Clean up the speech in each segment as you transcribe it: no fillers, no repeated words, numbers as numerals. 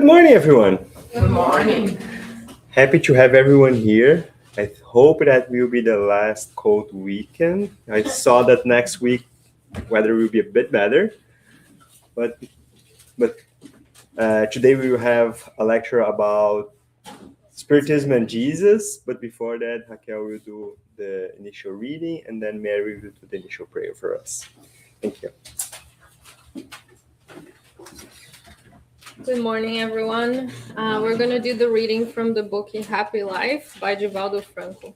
Good morning, everyone. Good morning. Happy to have everyone here. I hope that will be the last cold weekend. I saw that next week weather will be a bit better, but today we will have a lecture about Spiritism and Jesus. But before that, Raquel will do the initial reading, and then Mary will do the initial prayer for us. Thank you. Good morning, everyone. We're going to do the reading from the book Happy Life by Divaldo Franco.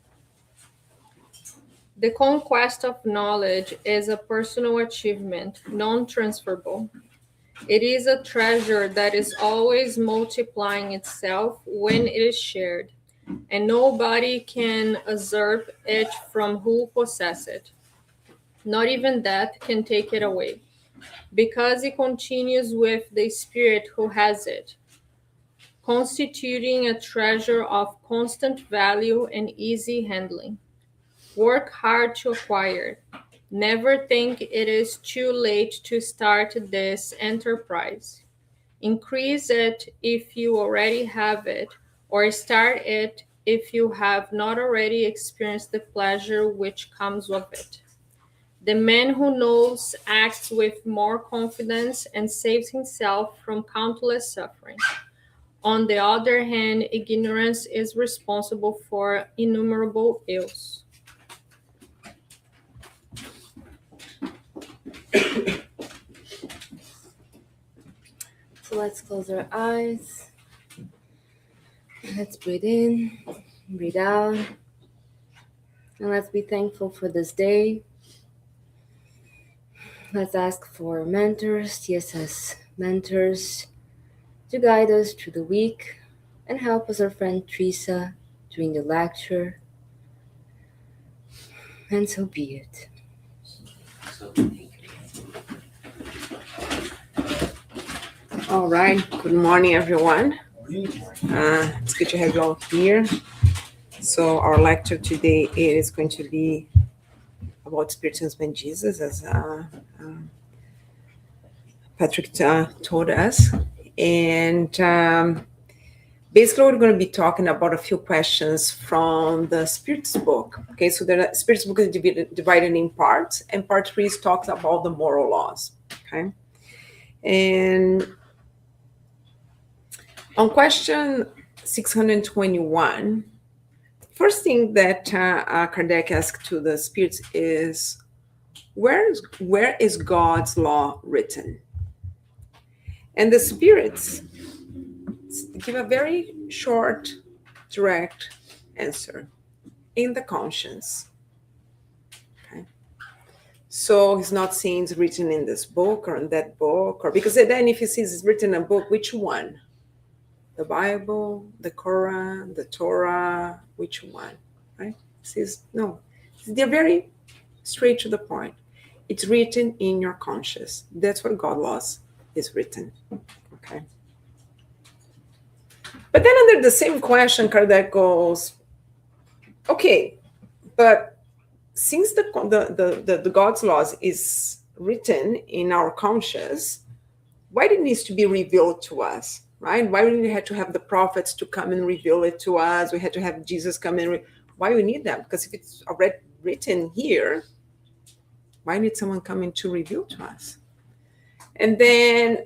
The conquest of knowledge is a personal achievement, non-transferable. It is a treasure that is always multiplying itself when it is shared, and nobody can usurp it from who possesses it. Not even death can take it away, because it continues with the spirit who has it, constituting a treasure of constant value and easy handling. Work hard to acquire. Never think it is too late to start this enterprise. Increase it if you already have it, or start it if you have not already experienced the pleasure which comes with it. The man who knows acts with more confidence and saves himself from countless suffering. On the other hand, ignorance is responsible for innumerable ills. So let's close our eyes. Let's breathe in, breathe out. And let's be thankful for this day. Let's ask for mentors, TSS mentors, to guide us through the week and help us, our friend Teresa, during the lecture. And so be it. All right. Good morning, everyone. It's good to have you all here. So our lecture today is going to be about Spiritism and Jesus, as Patrick told us. And basically, we're going to be talking about a few questions from the Spirits book. Okay, so the Spirits book is divided in parts, and part 3 is talks about the moral laws. Okay, and on question 621, first thing that Kardec asked to the spirits is, where is God's law written? And the spirits give a very short, direct answer: in the conscience. Okay. So he's not saying it's written in this book or in that book, or because then if he says it's written in a book, which one? The Bible, the Quran, the Torah, which one, right? He says, no. They're very straight to the point. It's written in your conscience. That's where God laws is written, okay? But then under the same question, Kardec goes, okay, but since the God's laws is written in our conscience, why it needs to be revealed to us? Right? Why we had to have the prophets to come and reveal it to us? We had to have Jesus come in. Why we need that? Because if it's already written here, why need someone coming to reveal to us? And then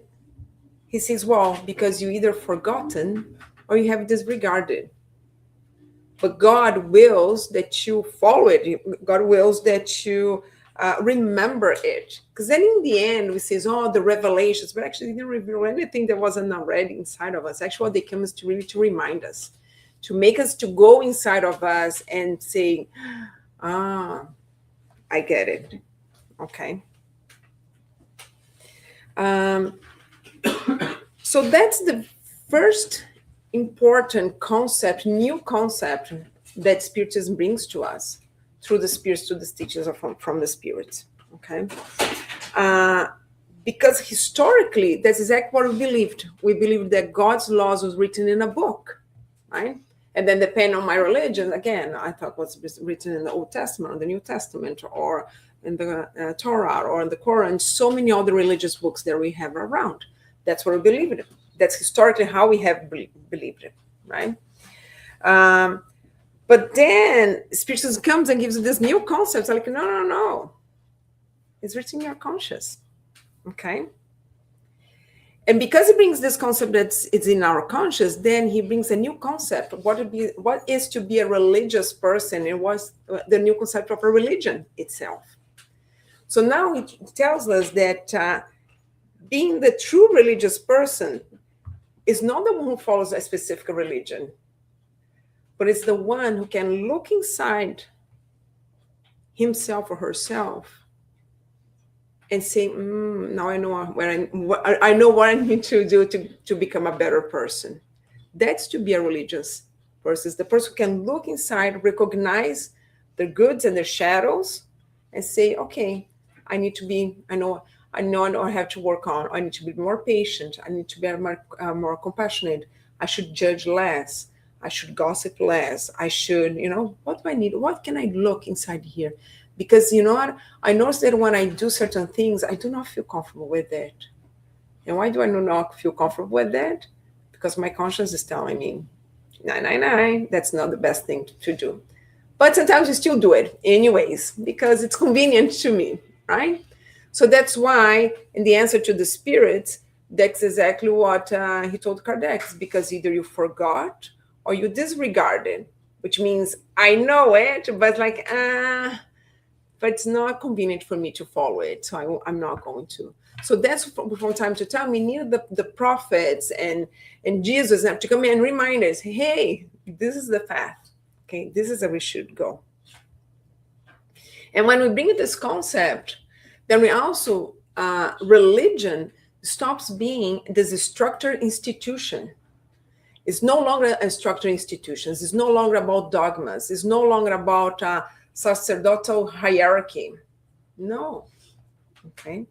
he says, well, because you either forgotten or you have disregarded. But God wills that you follow it. God wills that you remember it, because then in the end we says, oh, the revelations, but actually they didn't reveal anything that wasn't already inside of us. Actually, they come to really to remind us, to make us to go inside of us and say, I get it. Okay. So that's the first important concept, new concept that Spiritism brings to us through the spirits, to the teachings from the spirits, okay? Because historically, that's exactly what we believed. We believed that God's laws was written in a book, right? And then depending on my religion, again, I thought was written in the Old Testament or the New Testament or in the Torah or in the Quran, so many other religious books that we have around. That's what we believed. That's historically how we have believed it, right? But then Spiritism comes and gives you this new concept. Like, no. It's written in your conscious, okay? And because he brings this concept that it's in our conscious, then he brings a new concept. What is to be a religious person? It was the new concept of a religion itself. So now he tells us that being the true religious person is not the one who follows a specific religion, but it's the one who can look inside himself or herself and say, now I know I know what I need to do to become a better person. That's to be a religious person. It's the person who can look inside, recognize their goods and their shadows, and say, okay, I need to be, I know I have to work on. I need to be more patient. I need to be more compassionate. I should judge less. I should gossip less. I should, what do I need? What can I look inside here? Because, what? I notice that when I do certain things, I do not feel comfortable with it. And why do I not feel comfortable with that? Because my conscience is telling me, no, that's not the best thing to do. But sometimes you still do it anyways, because it's convenient to me, right? So that's why, in the answer to the spirits, that's exactly what he told Kardec, because either you forgot or you disregarded, which means I know it, but but it's not convenient for me to follow it, so I'm not going to. So that's from time to time, we need the prophets and Jesus to come in and remind us, hey, this is the path, okay? This is where we should go. And when we bring this concept, then we also, religion stops being this structured institution. It's no longer a structured institution. It's no longer about dogmas. It's no longer about sacerdotal hierarchy. No. Okay.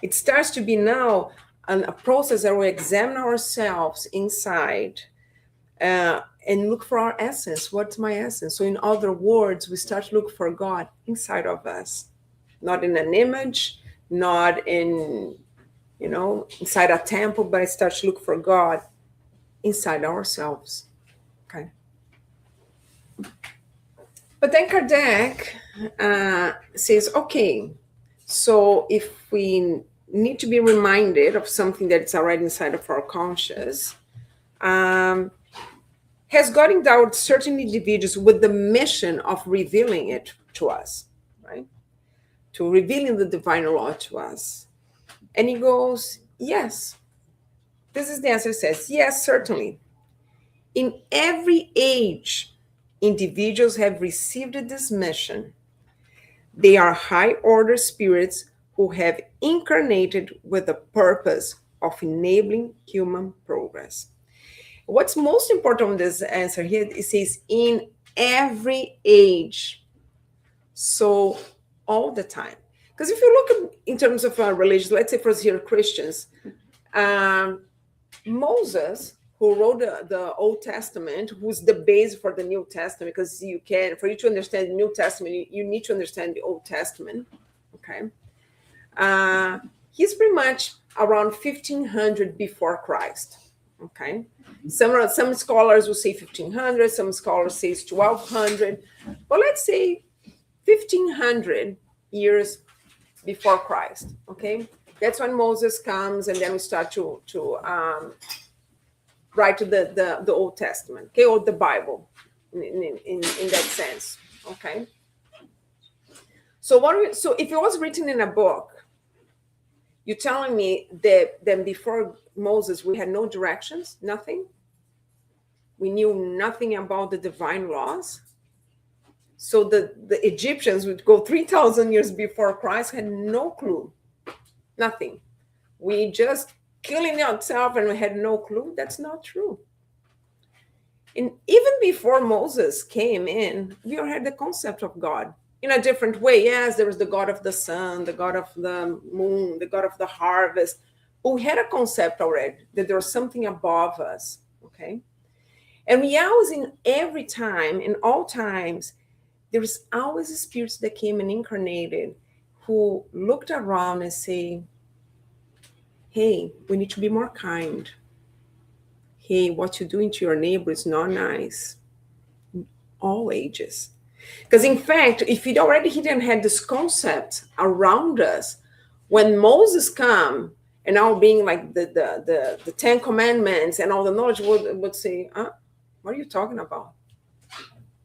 It starts to be now a process where we examine ourselves inside and look for our essence. What's my essence? So in other words, we start to look for God inside of us, not in an image, not in, inside a temple, but I start to look for God inside ourselves. Okay. But then Kardec says, okay, so if we need to be reminded of something that's already inside of our conscious, has God endowed certain individuals with the mission of revealing it to us, right? To revealing the divine law to us. And he goes, yes. This is the answer. It says, yes, certainly. In every age, individuals have received this mission. They are high order spirits who have incarnated with the purpose of enabling human progress. What's most important in this answer here, it says in every age. So all the time. Because if you look at, in terms of religion, let's say for us here Christians, Moses, who wrote the Old Testament, who's the base for the New Testament, because for you to understand the New Testament, you need to understand the Old Testament, okay? He's pretty much around 1500 before Christ, okay? Some scholars will say 1500, some scholars say 1200, but let's say 1500 years before Christ, okay? That's when Moses comes, and then we start to write the Old Testament, okay, or the Bible in that sense, okay? So if it was written in a book, you're telling me that then before Moses we had no directions, nothing? We knew nothing about the divine laws? So the Egyptians would go 3,000 years before Christ, had no clue, nothing. We just killing ourselves and we had no clue. That's not true. And even before Moses came in, we already had the concept of God in a different way. Yes, there was the God of the sun, the God of the moon, the God of the harvest. But we had a concept already that there was something above us, okay? And we always, in every time, in all times, there was always spirits that came and incarnated who looked around and say, hey, we need to be more kind. hey, what you're doing to your neighbor is not nice. All ages. Because in fact, if it already didn't have this concept around us, when Moses come and now being like the Ten Commandments and all the knowledge would say, what are you talking about?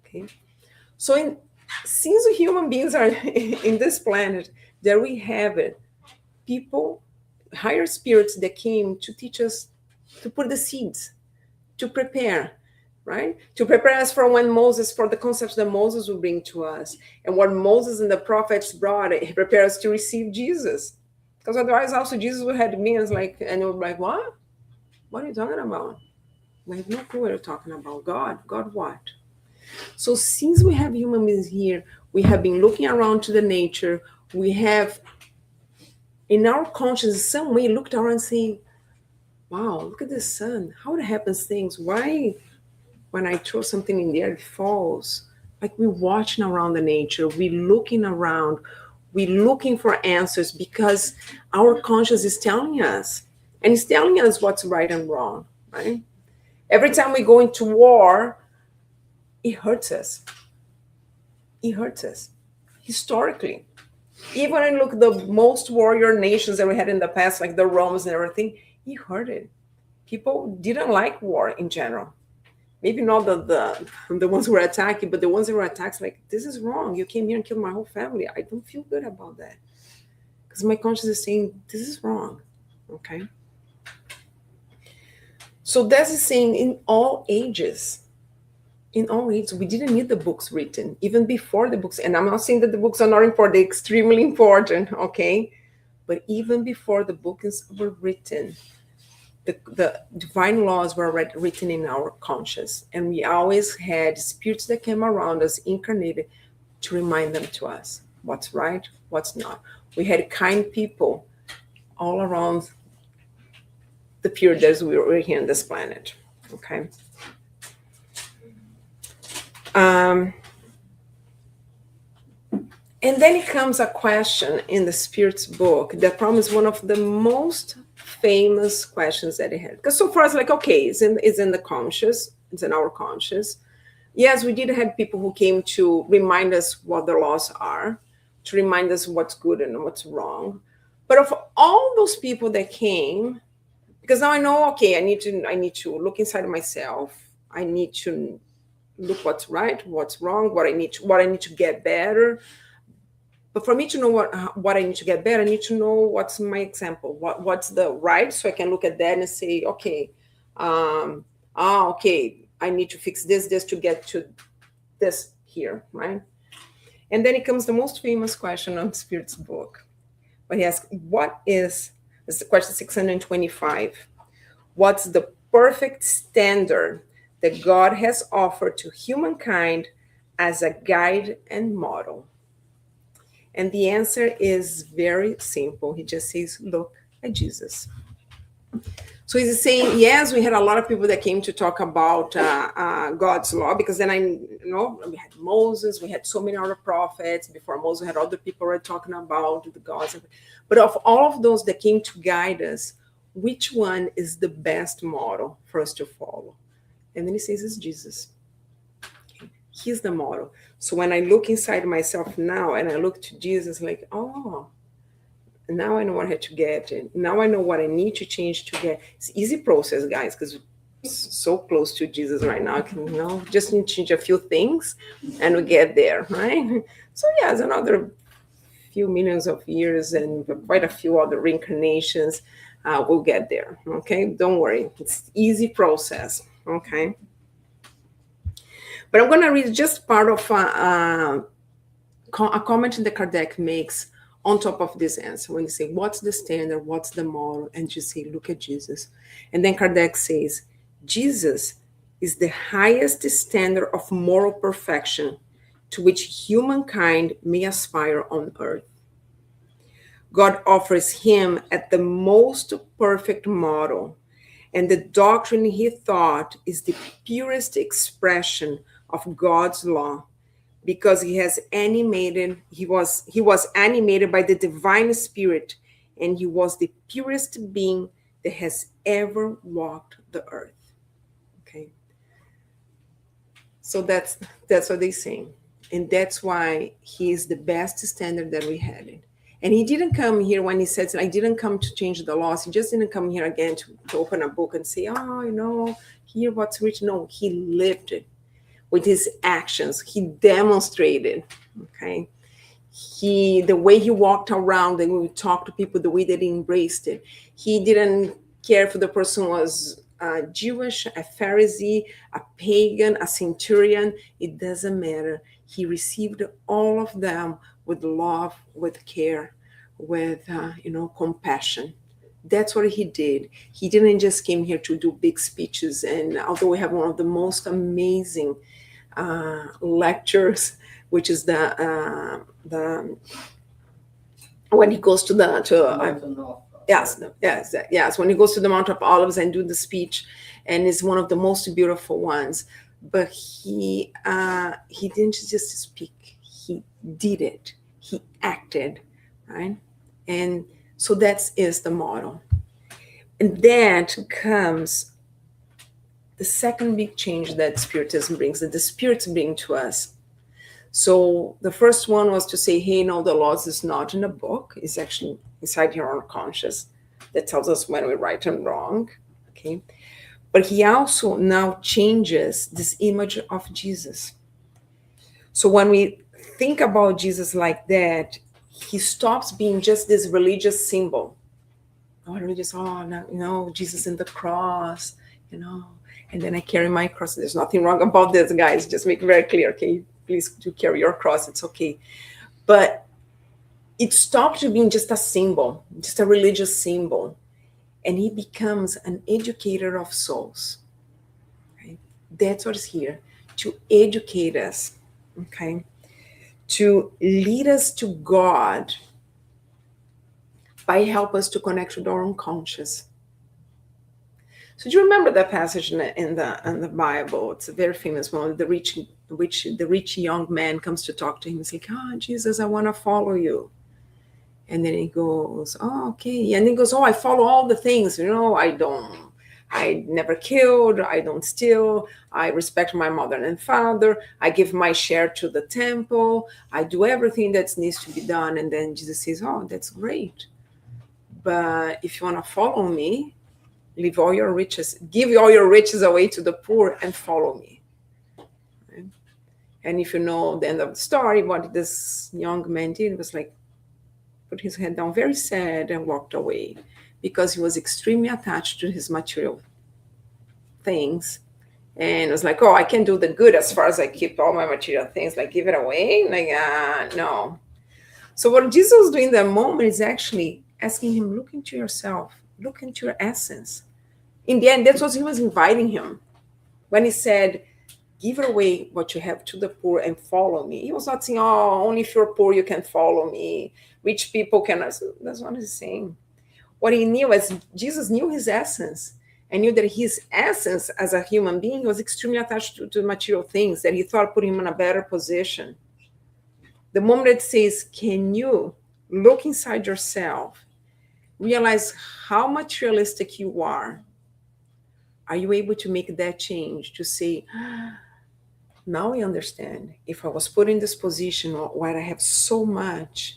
Okay. So since human beings are in this planet, there we have it. People, higher spirits that came to teach us to put the seeds, to prepare, right? To prepare us for the concepts that Moses will bring to us. And what Moses and the prophets brought, it prepares us to receive Jesus. Because otherwise also Jesus would have been like, and we're like, what? What are you talking about? We have no clue what you're talking about. God what? So since we have human beings here, we have been looking around to the nature, we have in our conscience some way looked around and saying, wow, look at the sun. How it happens things. Why when I throw something in the air, it falls? Like we're watching around the nature, we're looking around, we're looking for answers because our conscience is telling us. And it's telling us what's right and wrong, right? Every time we go into war, it hurts us. It hurts us. Historically. Even when you look at the most warrior nations that we had in the past, like the Romans and everything, it hurted. People didn't like war in general. Maybe not the ones who were attacking, but the ones that were attacked, like, this is wrong. You came here and killed my whole family. I don't feel good about that. Because my conscience is saying, this is wrong. Okay? So that's saying in all ages, we didn't need the books written, even before the books. And I'm not saying that the books are not important, they're extremely important, okay? But even before the books were written, the divine laws were already written in our conscience. And we always had spirits that came around us, incarnated, to remind them to us what's right, what's not. We had kind people all around the period as we were here on this planet, okay? And then it comes a question in the Spirit's book that probably is one of the most famous questions that it had. Because so far it's like, okay, it's in the conscious, it's in our conscious. Yes, we did have people who came to remind us what the laws are, to remind us what's good and what's wrong. But of all those people that came, because now I know, okay, I need to look inside of myself. I need to look what's right, what's wrong, what I need to get better. But for me to know what I need to get better, I need to know what's my example, what's the right, so I can look at that and say, okay, okay, I need to fix this to get to this here, right? And then it comes the most famous question on Spirit's book. But he asks, this is the question 625. What's the perfect standard that God has offered to humankind as a guide and model? And the answer is very simple. He just says, look at Jesus. So he's saying, yes, we had a lot of people that came to talk about God's law, because then we had Moses, we had so many other prophets. Before Moses, we had other people were talking about the gods. But of all of those that came to guide us, which one is the best model for us to follow? And then he says, it's Jesus. He's the model. So when I look inside myself now and I look to Jesus, like, oh, now I know what I had to get. And now I know what I need to change to get. It's easy process, guys, because we're so close to Jesus right now. Just need to change a few things and we get there, right? So yeah, it's another few millions of years and quite a few other reincarnations. We'll get there, okay? Don't worry. It's easy process, okay? But I'm going to read just part of a comment that Kardec makes on top of this answer. When you say, what's the standard, what's the model? And you say, look at Jesus. And then Kardec says, Jesus is the highest standard of moral perfection to which humankind may aspire on earth. God offers him at the most perfect model, and the doctrine he taught is the purest expression of God's law, because he was animated by the divine spirit, and he was the purest being that has ever walked the earth. Okay. So that's what they say. And that's why he is the best standard that we had it. And he didn't come here when he says, I didn't come to change the laws. He just didn't come here again to open a book and say, oh, here what's written. No, he lived it with his actions. He demonstrated, okay? The way he walked around, the way he talked to people, the way that he embraced it. He didn't care if the person was Jewish, a Pharisee, a pagan, a centurion. It doesn't matter. He received all of them with love, with care, with compassion. That's what he did. He didn't just came here to do big speeches. And although we have one of the most amazing lectures, which is the when he goes to yes, when he goes to the Mount of Olives and do the speech, and it's one of the most beautiful ones. But he didn't just speak; he did it. He acted, right? And so that is the model. And that comes the second big change that Spiritism brings, that the spirits bring to us. So the first one was to say, hey, no, the laws is not in a book. It's actually inside your own conscious that tells us when we're right and wrong, okay? But he also now changes this image of Jesus. So when we think about Jesus like that, he stops being just this religious symbol. Jesus in the cross, and then I carry my cross. There's nothing wrong about this, guys. Just make it very clear, okay? Please do carry your cross. It's okay. But it stopped being just a symbol, just a religious symbol. And he becomes an educator of souls. Right? That's what's here, to educate us, okay? To lead us to God by help us to connect with our own conscious. So do you remember that passage in the Bible? It's a very famous one. The rich young man comes to talk to him. He's like, Jesus, I want to follow you. And then he goes, oh, okay. And he goes, I follow all the things. I never killed. I don't steal. I respect my mother and father. I give my share to the temple. I do everything that needs to be done. And then Jesus says, oh, that's great. But if you want to follow me, leave all your riches, give all your riches away to the poor and follow me. Right? And if you know the end of the story, what this young man did was like, put his head down, very sad, and walked away because he was extremely attached to his material things. And it was like, I can do the good as far as I keep all my material things, like give it away. No. So what Jesus was doing in that moment is actually asking him, look into yourself, look into your essence. In the end, that's what he was inviting him. When he said, give away what you have to the poor and follow me. He was not saying, only if you're poor, you can follow me. Rich people cannot. That's what he's saying. What he knew is Jesus knew his essence and knew that his essence as a human being was extremely attached to material things that he thought put him in a better position. The moment it says, can you look inside yourself, realize how materialistic you are you able to make that change to say, now I understand. If I was put in this position where I have so much,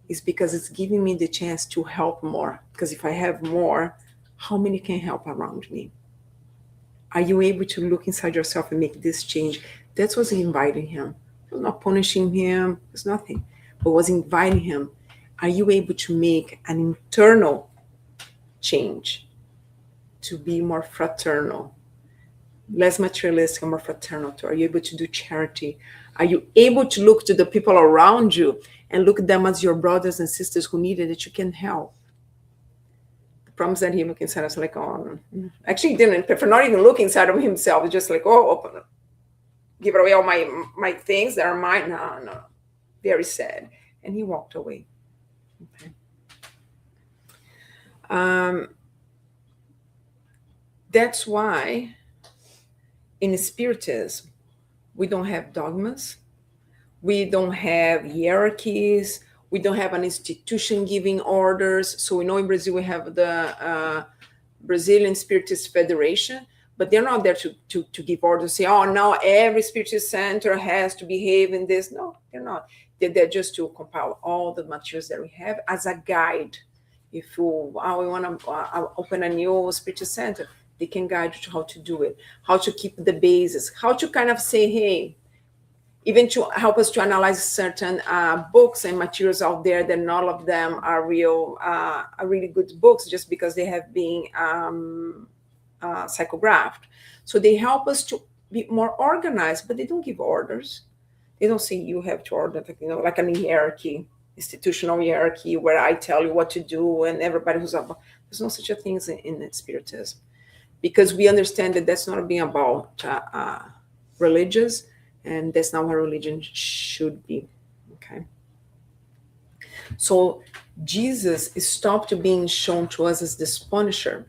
it's because it's giving me the chance to help more. Because if I have more, how many can help around me? Are you able to look inside yourself and make this change? That's what's inviting him. It was not punishing him. It's nothing. But was inviting him. Are you able to make an internal change to be more fraternal, less materialistic and more fraternal? Are you able to do charity? Are you able to look to the people around you and look at them as your brothers and sisters who need it, that you can help? The problem is that he looked inside of us like, actually he didn't prefer not even look inside of himself. It's just like, open up, give away all my things that are mine. No. Very sad. And he walked away. Okay. That's why in Spiritism, we don't have dogmas. We don't have hierarchies. We don't have an institution giving orders. So we know in Brazil we have the Brazilian Spiritist Federation, but they're not there to give orders, say, oh, now every spiritual center has to behave in this. No, they're not. They're there just to compile all the materials that we have as a guide. If we want to open a new spiritual center, they can guide you to how to do it, how to keep the basis, how to kind of say, hey, even to help us to analyze certain books and materials out there that not all of them are really good books just because they have been psychographed. So they help us to be more organized, but they don't give orders. They don't say you have to order, like an hierarchy, institutional hierarchy, where I tell you what to do and everybody who's up. There's no such a thing in Spiritism, because we understand that that's not being about religious, and that's not what religion should be. Okay. So Jesus stopped being shown to us as this punisher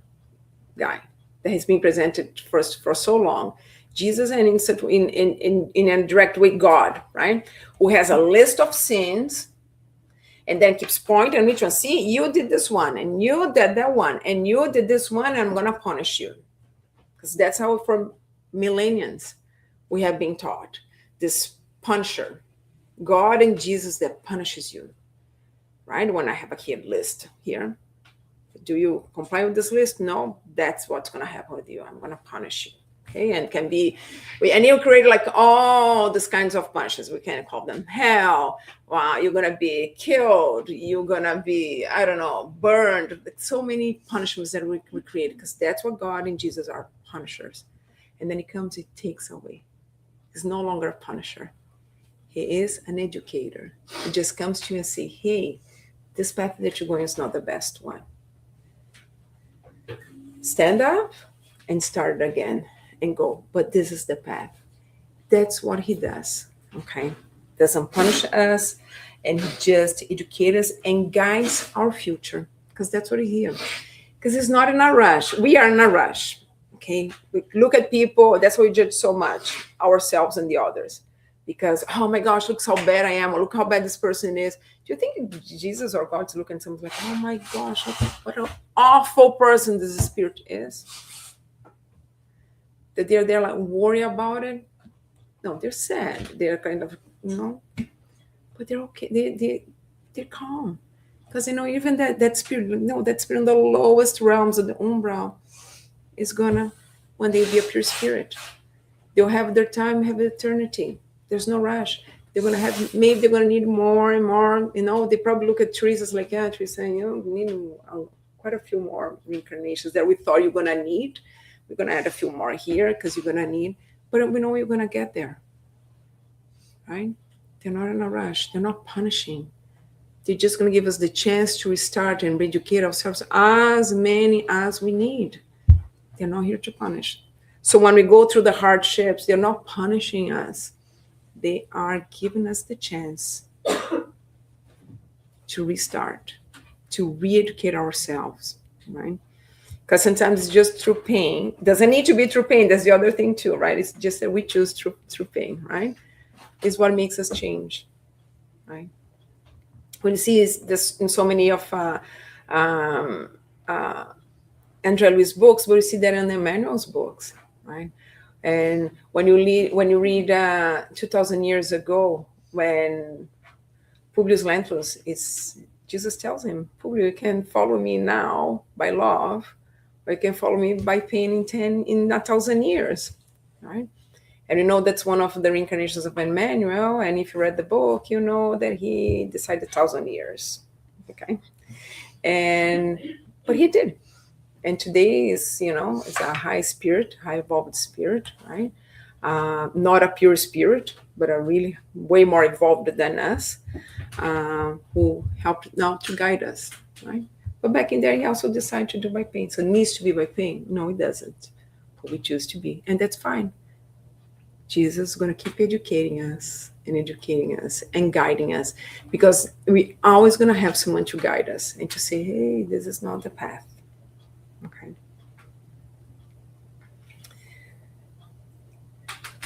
guy that has been presented for so long. Jesus, and in a direct way, God, right? Who has a list of sins and then keeps pointing on each one. See, you did this one, and you did that one, and you did this one, and I'm going to punish you. Because that's how for millenniums we have been taught. This punisher, God and Jesus that punishes you, right? When I have a kid list here, do you comply with this list? No, that's what's going to happen with you. I'm going to punish you. Okay, and can be, and you create like all these kinds of punishments. We can call them hell. Wow, you're gonna be killed. You're gonna be, I don't know, burned. So many punishments that we create, because that's what God and Jesus are, punishers. And then He comes, He takes away. He's no longer a punisher. He is an educator. He just comes to you and say, hey, this path that you're going is not the best one. Stand up and start again. And go, but this is the path. That's what He does. Okay, doesn't punish us, and He just educates us and guides our future, because that's what He's here. Because He's not in a rush. We are in a rush. Okay, we look at people. That's why we judge so much ourselves and the others, because oh my gosh, look how bad I am, or look how bad this person is. Do you think Jesus or God's looking at someone like, oh my gosh, what an awful person this spirit is? That they're there like worry about it? No, they're sad. They're kind of, but they're okay. They're calm, because even that spirit, that spirit in the lowest realms of the umbral is gonna one day be a pure spirit. They'll have their time, have eternity. There's no rush. They're gonna have, maybe they're gonna need more and more. They probably look at trees as like, yeah, trees saying, we need quite a few more reincarnations that we thought you're gonna need. We're going to add a few more here because you're going to need, but we know you're going to get there, right? They're not in a rush. They're not punishing. They're just going to give us the chance to restart and educate ourselves as many as we need. They're not here to punish. So when we go through the hardships, they're not punishing us. They are giving us the chance to restart, to re-educate ourselves, right? Because sometimes it's just through pain. Doesn't need to be through pain. That's the other thing too, right? It's just that we choose through pain, right? Is what makes us change, right? When you see this in so many of Andrea Luiz books, but you see that in Emmanuel's books, right? And when you read 2,000 years ago, when Publius Lentulus Jesus tells him, Publius, you can follow me now by love, or you can follow me by pain in 1,000 years, right? And that's one of the reincarnations of Emmanuel. And if you read the book, you know that he decided 1,000 years, okay? But he did. And today is a high spirit, high evolved spirit, right? Not a pure spirit, but a really way more evolved than us, who helped now to guide us, right? But back in there, he also decided to do by pain. So it needs to be by pain. No, it doesn't. But we choose to be. And that's fine. Jesus is going to keep educating us and guiding us, because we always going to have someone to guide us and to say, hey, this is not the path. Okay.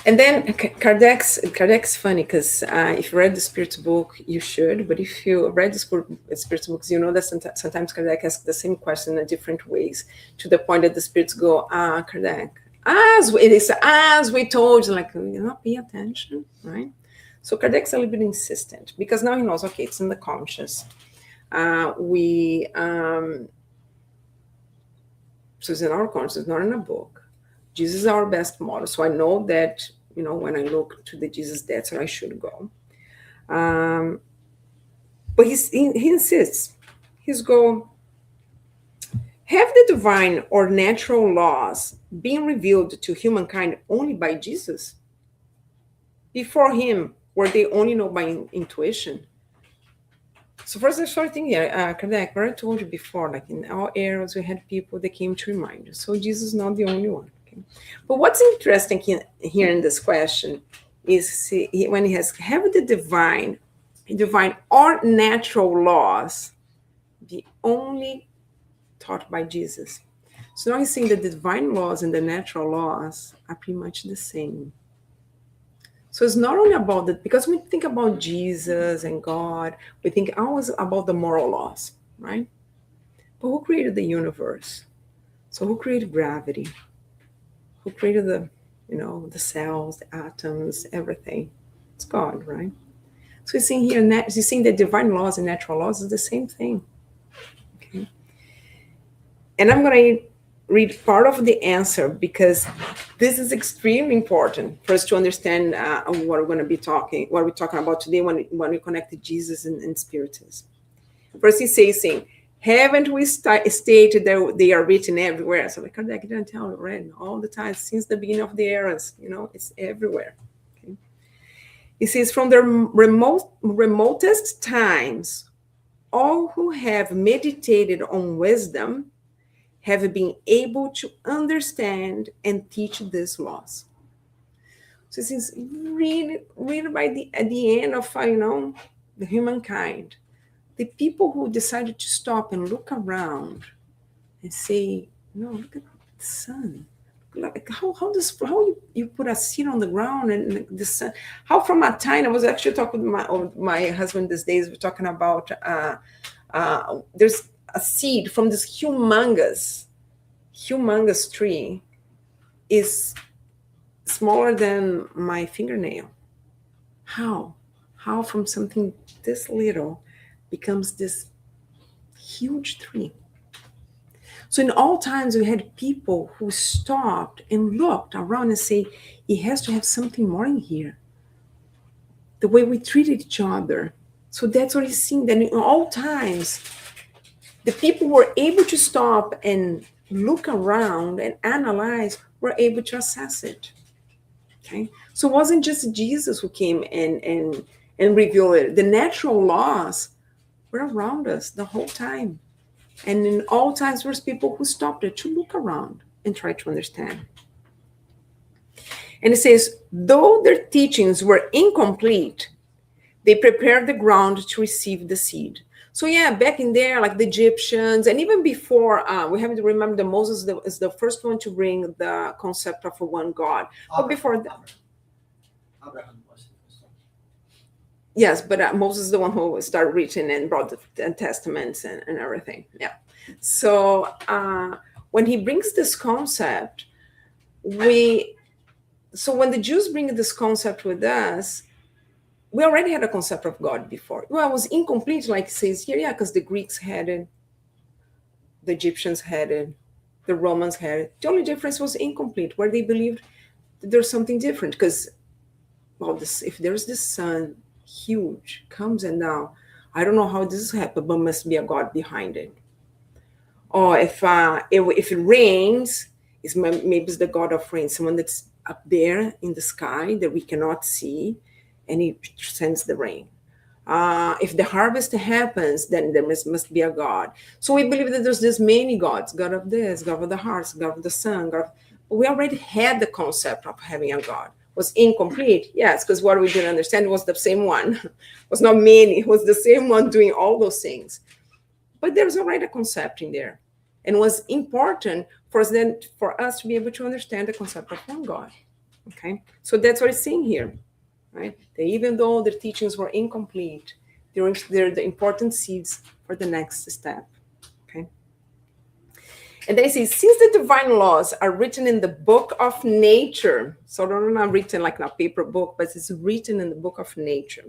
And then Kardec's funny, because if you read the Spirit's book, you should. But if you read the Spirit's books, you know that sometimes Kardec asks the same question in different ways, to the point that the Spirits go, Kardec, as we told you, like, you not pay attention, right? So Kardec's a little bit insistent because now he knows, okay, it's in the conscious. So it's in our conscious, not in a book. Jesus is our best model. So I know that, when I look to the Jesus, that's where I should go. But he insists. His goal, have the divine or natural laws been revealed to humankind only by Jesus? Before him, were they only known by intuition? So first, I started thinking, Kardec, what I told you before, like in all eras, we had people that came to remind us. So Jesus is not the only one. Okay? But what's interesting here in this question is when he has, have the divine or natural laws be only taught by Jesus? So now he's saying that the divine laws and the natural laws are pretty much the same. So it's not only about that, because when we think about Jesus and God, we think always about the moral laws, right? But who created the universe? So who created gravity? Who created the cells, the atoms, everything? It's God, right? So he's saying here, he's saying that divine laws and natural laws is the same thing. Okay. And I'm going to read part of the answer because this is extremely important for us to understand what we're talking about today when we connect to Jesus and Spiritism. First, he's saying, haven't we stated that they are written everywhere? So like Kardec didn't tell you, read all the time since the beginning of the eras. It's everywhere. Okay? He says, from the remotest times, all who have meditated on wisdom have been able to understand and teach these laws. So since really at the end of the humankind, the people who decided to stop and look around and say, look at the sun. Like how you put a seed on the ground and the sun. How from a tiny, I was actually talking with my husband these days. We're talking about there's a seed from this humongous tree is smaller than my fingernail. How from something this little becomes this huge tree? So in all times we had people who stopped and looked around and say, it has to have something more in here. The way we treated each other. So that's what he's seeing, that in all times the people who were able to stop and look around and analyze were able to assess it. Okay, so it wasn't just Jesus who came and revealed it. The natural laws were around us the whole time, and in all times there's people who stopped it to look around and try to understand. And it says, though their teachings were incomplete, they prepared the ground to receive the seed. So back in there, like the Egyptians, and even before, we have to remember that Moses is the first one to bring the concept of a one God. But before that, Abraham was the first one. Yes, but Moses is the one who started reaching and brought the testaments and everything. Yeah. So when he brings this concept, when the Jews bring this concept with us, we already had a concept of God before. Well, it was incomplete, like it says here, because the Greeks had it, the Egyptians had it, the Romans had it. The only difference was incomplete, where they believed that there's something different. Because, if there's this sun, huge, comes and now, I don't know how this happened, but must be a God behind it. Or if it rains, maybe it's the God of rain, someone that's up there in the sky that we cannot see, and he sends the rain. If the harvest happens, then there must be a God. So we believe that there's this many gods, God of this, God of the hearts, God of the sun. But we already had the concept of having a God. Was incomplete? Yes, because what we didn't understand was the same one. It was not many. It was the same one doing all those things. But there's already a concept in there. And it was important for us to be able to understand the concept of one God. Okay? So that's what it's saying here. Right? That even though their teachings were incomplete, they're the important seeds for the next step. Okay. And they say, since the divine laws are written in the book of nature, so they're not written like in a paper book, but it's written in the book of nature,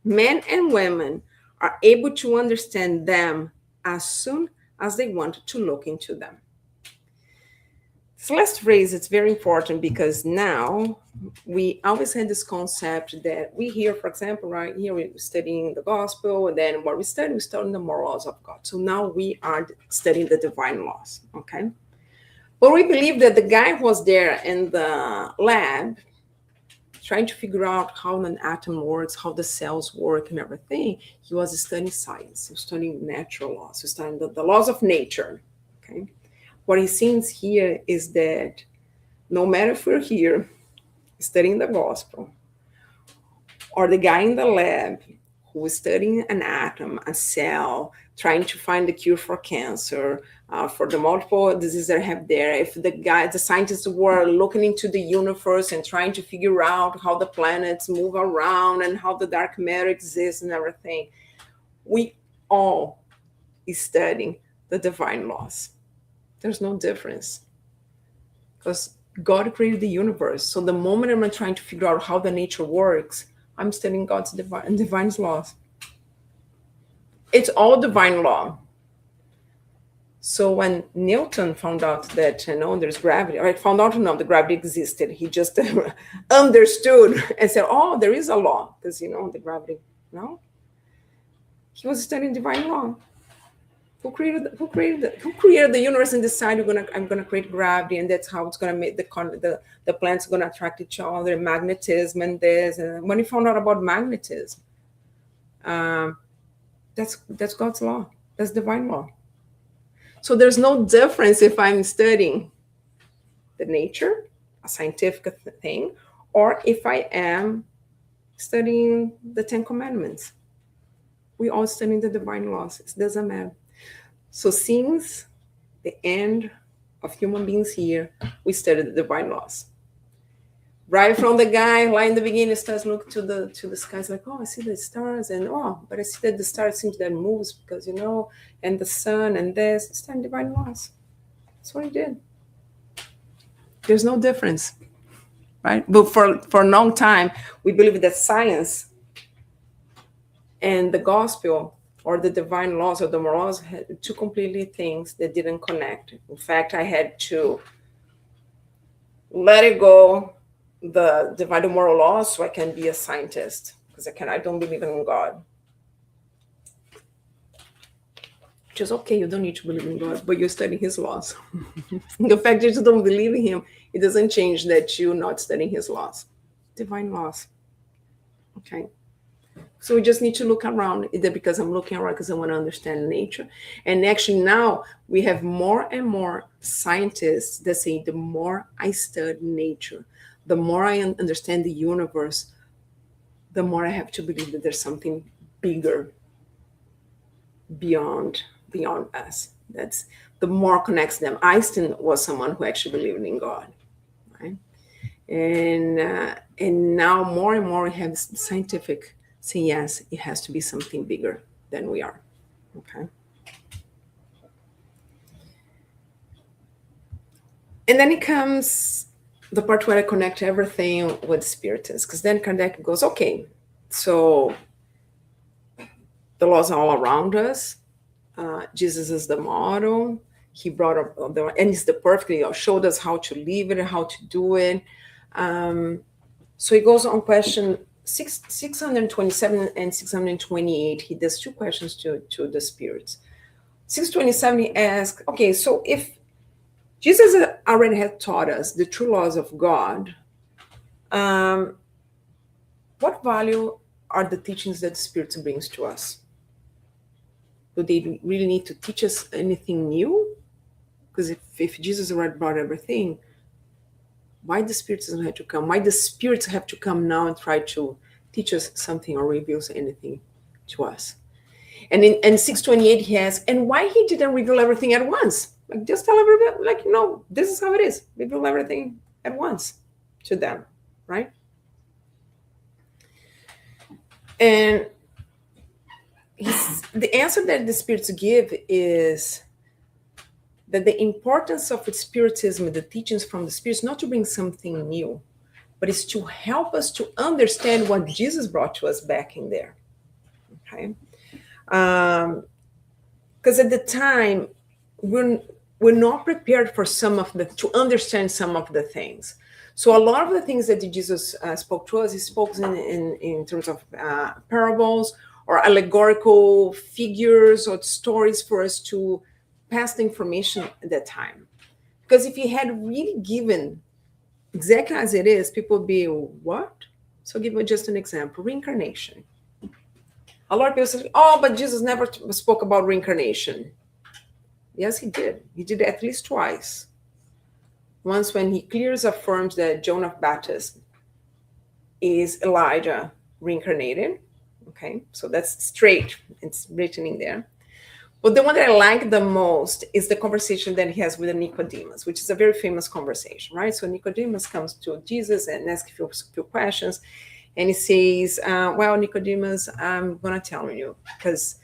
men and women are able to understand them as soon as they want to look into them. This last phrase is very important because now we always had this concept that we hear, for example, right here we're studying the gospel, and then what we study the moral laws of God. So now we are studying the divine laws, okay? But we believe that the guy who was there in the lab trying to figure out how an atom works, how the cells work and everything, he was studying science, he was studying natural laws, he was studying the laws of nature, okay? What he sees here is that no matter if we're here studying the gospel, or the guy in the lab who is studying an atom, a cell, trying to find the cure for cancer, for the multiple diseases that I have there, if the scientists were looking into the universe and trying to figure out how the planets move around and how the dark matter exists and everything, we all is studying the divine laws. There's no difference because God created the universe. So the moment I'm trying to figure out how the nature works, I'm studying God's divine laws. It's all divine law. So when Newton found out that, there's gravity, or found out, the gravity existed, he just understood and said, oh, there is a law, because, the gravity, no? He was studying divine law. Who created the universe and decided I'm gonna create gravity, and that's how it's gonna make the planets gonna attract each other, magnetism and this. And when he found out about magnetism, that's God's law. That's divine law. So there's no difference if I'm studying the nature, a scientific thing, or if I am studying the 10 Commandments. We all studying the divine laws. It doesn't matter. So since the end of human beings here, we study the divine laws. Right from the guy right in the beginning starts looking to the skies like, oh, I see the stars, and but I see that the stars seems that moves because and the sun and this. It's studying divine laws. That's what he did. There's no difference, right? But for a long time, we believe that science and the gospel or the divine laws or the morals had two completely things that didn't connect. In fact, I had to let it go, the divine moral laws, so I can be a scientist, because I don't believe in God. Which is okay, you don't need to believe in God, but you're studying his laws. The fact that you don't believe in him, it doesn't change that you're not studying his laws. Divine laws. Okay. So we just need to look around, either because I'm looking around because I want to understand nature. And actually now we have more and more scientists that say the more I study nature, the more I understand the universe, the more I have to believe that there's something bigger beyond us. That's the more connects them. Einstein was someone who actually believed in God, right? And now more and more we have scientific saying, yes, it has to be something bigger than we are. Okay. And then it comes the part where I connect everything with Spiritism, because then Kardec goes, okay, so the laws are all around us. Jesus is the model. He brought up and he's the perfectly showed us how to live it and how to do it. So he goes on question 627 and 628. He does two questions to the spirits. 627, he asks, okay, so if Jesus already had taught us the true laws of God, what value are the teachings that the Spirit brings to us? Do they really need to teach us anything new? Because if Jesus already brought everything, why the Spirit doesn't have to come? Why the spirits have to come now and try to teach us something or reveal anything to us? And in 628, he asks, and why he didn't reveal everything at once? Like, just tell everybody, like, no, this is how it is. Reveal everything at once to them, right? And the answer that the spirits give is that the importance of Spiritism, the teachings from the Spirit, is not to bring something new, but it's to help us to understand what Jesus brought to us back in there. Okay? Because at the time, we're not prepared for to understand some of the things. So a lot of the things that Jesus spoke to us, he spoke in terms of parables or allegorical figures or stories for us to pass the information at that time. Because if he had really given exactly as it is, people would be, what? So I'll give you just an example, reincarnation. A lot of people say, oh, but Jesus never spoke about reincarnation. Yes, he did. He did it at least twice. Once when he clearly affirms that John of Baptist is Elijah reincarnated. Okay, so that's straight. It's written in there. But the one that I like the most is the conversation that he has with Nicodemus, which is a very famous conversation, right? So Nicodemus comes to Jesus and asks a few questions. And he says, well, Nicodemus, I'm going to tell you, because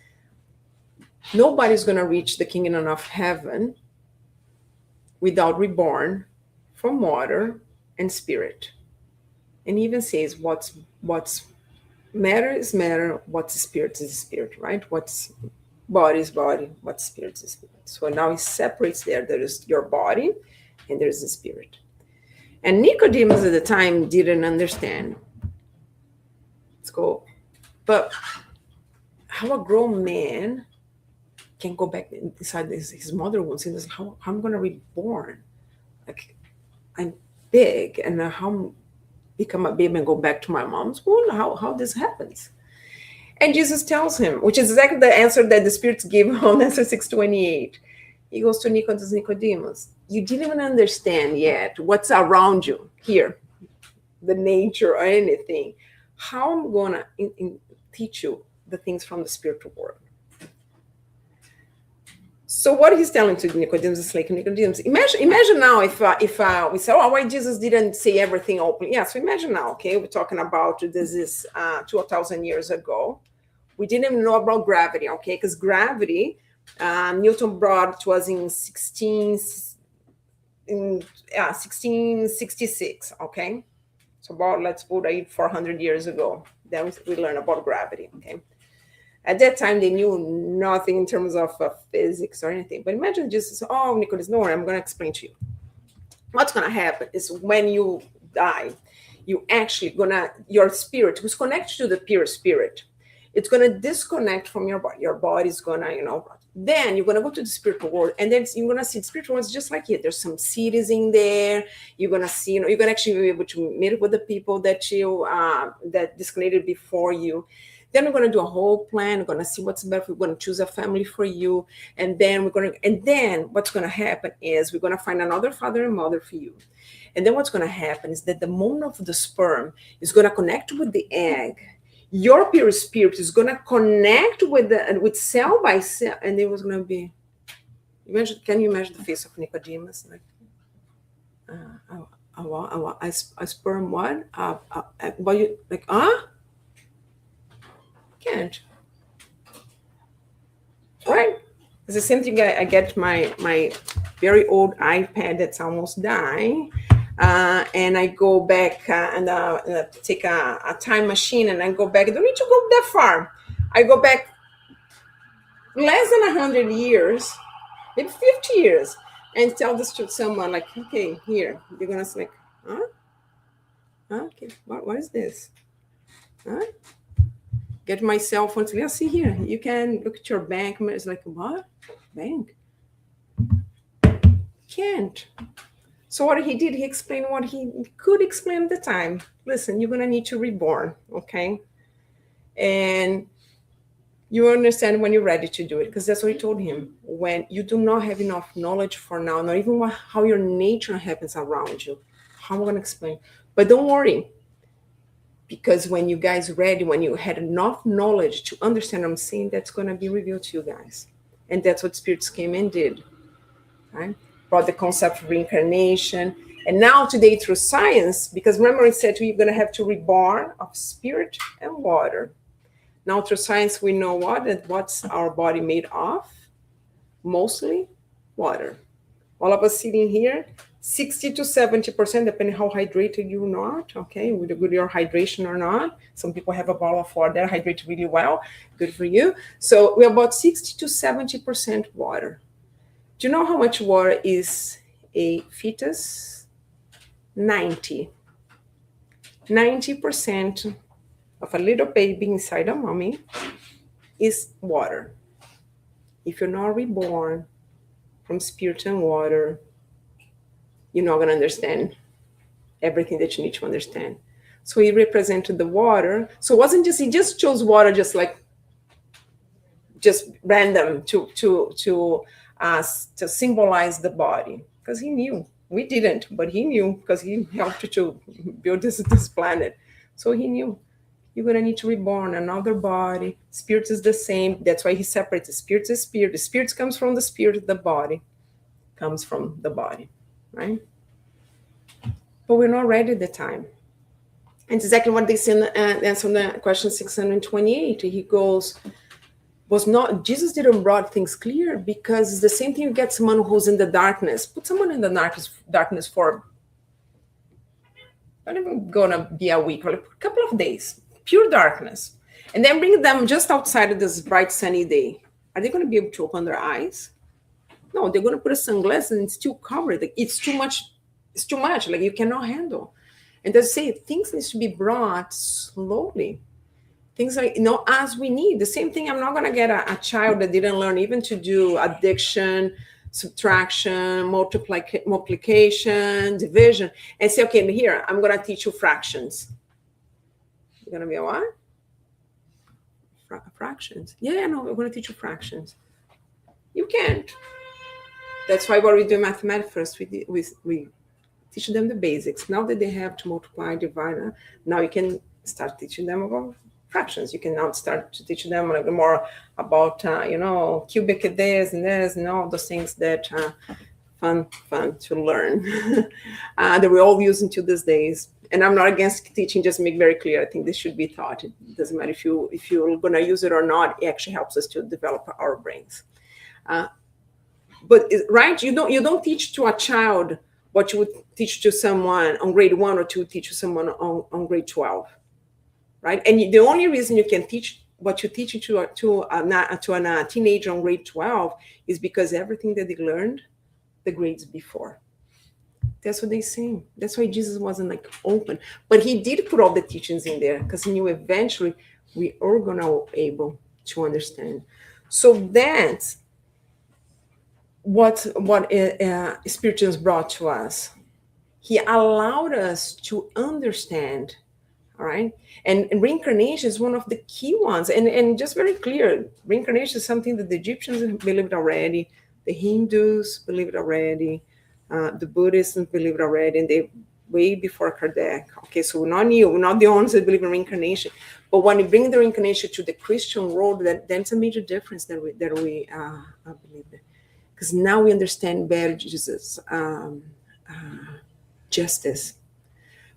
nobody's going to reach the kingdom of heaven without reborn from water and spirit. And he even says what's matter is matter, what's spirit is spirit, right? What's body is body, what's spirit is spirit. So now he separates there. There is your body and there's the spirit. And Nicodemus at the time didn't understand. Let's go. But how a grown man can go back inside his mother womb and say, how I'm going to be reborn? Like, I'm big, and how become a baby and go back to my mom's womb? How this happens? And Jesus tells him, which is exactly the answer that the spirits give on answer 628. He goes to Nicodemus, you didn't even understand yet what's around you here, the nature or anything. How I'm going to teach you the things from the spiritual world. So what he's telling to Nicodemus is like, Nicodemus, imagine now if we say, oh, why Jesus didn't say everything openly? Yeah, so imagine now, okay, we're talking about this is 2,000 years ago. We didn't even know about gravity, okay, because gravity, Newton brought to us in 1666, okay? So about, let's put 400 years ago, then we learned about gravity, okay? At that time, they knew nothing in terms of physics or anything. But imagine just, oh, Nicholas, no worry, I'm going to explain to you. What's going to happen is when you die, you actually your spirit, who's connected to the pure spirit, it's going to disconnect from your body. Your body's going to, then you're going to go to the spiritual world, and then you're going to see the spiritual world is just like it. There's some cities in there. You're going to see, you're going to actually be able to meet with the people that that disconnected before you. Then we're going to do a whole plan. We're going to see what's better. We're going to choose a family for you. And then what's going to happen is we're going to find another father and mother for you. And then what's going to happen is that the moment of the sperm is going to connect with the egg. Your pure spirit is going to connect with cell by cell. And it was going to be, can you imagine the face of Nicodemus? Like, I sperm what? But you, like, can't, right? It's the same thing. I get my very old iPad that's almost dying, and I go back and take a time machine, and I go back. I don't need to go that far. I go back less than 100 years, maybe 50 years, and tell this to someone like, okay, here. They're gonna say, like, okay, what is this? Get my cell phone. Yeah, see here. You can look at your bank. It's like, what? Bank? Can't. So what he did, he explained what he could explain at the time. Listen, you're going to need to reborn, okay? And you understand when you're ready to do it, because that's what he told him. When you do not have enough knowledge for now, not even how your nature happens around you, how am I going to explain? But don't worry. Because when you guys ready, when you had enough knowledge to understand what I'm saying, that's going to be revealed to you guys. And that's what spirits came and did, right? Brought the concept of reincarnation. And now today through science, because remember I said you're going to have to reborn of spirit and water. Now through science, we know what's our body made of? Mostly water. All of us sitting here, 60 to 70%, depending how hydrated you or not, okay, with your hydration or not. Some people have a bottle of water that hydrate really well, good for you. So we're about 60 to 70% water. Do you know how much water is a fetus? 90% of a little baby inside a mommy is water. If you're not reborn from spirit and water, you're not going to understand everything that you need to understand. So he represented the water. So it wasn't just, he just chose water just random to symbolize the body, because he knew. We didn't, but he knew, because he helped to build this planet. So he knew you're going to need to reborn another body. Spirit is the same. That's why he separates the spirit is spirit. The spirit comes from the spirit, the body comes from the body, right? But we're not ready at the time. And it's exactly what they say in the answer on the question 628. He goes, Jesus didn't brought things clear, because it's the same thing. You get someone who's in the darkness. Put someone in the darkness for not even gonna be a week, or a couple of days, pure darkness, and then bring them just outside of this bright sunny day. Are they going to be able to open their eyes? No, they're going to put a sunglasses and still cover it. It's too much. It's too much. Like, you cannot handle. And they say things needs to be brought slowly. Things like, as we need. The same thing. I'm not going to get a child that didn't learn even to do addition, subtraction, multiplication, division, and say, okay, here, I'm going to teach you fractions. You're going to be a what? Fractions. Yeah, no, we're going to teach you fractions. You can't. That's why what we do in mathematics first, we teach them the basics. Now that they have to multiply, divide, now you can start teaching them about fractions. You can now start to teach them like more about cubic this and all those things that are fun to learn that we're all using to these days. And I'm not against teaching, just make very clear. I think this should be taught. It doesn't matter if you're going to use it or not. It actually helps us to develop our brains. But right, you don't teach to a child what you would teach to someone on grade 1 or 2, teach to someone on grade 12. Right? And the only reason you can teach what you teach to a teenager on grade 12 is because everything that they learned the grades before. That's what they say. That's why Jesus wasn't open. But he did put all the teachings in there, because he knew eventually we are going to be able to understand. So that's what Spiritism brought to us. He allowed us to understand. All right. And reincarnation is one of the key ones. And just very clear, reincarnation is something that the Egyptians believed already, the Hindus believed already, the Buddhists believed already, and they way before Kardec. Okay, so we're not new, we're not the ones that believe in reincarnation. But when you bring the reincarnation to the Christian world, that's a major difference that we believe in. Because now we understand better Jesus' justice.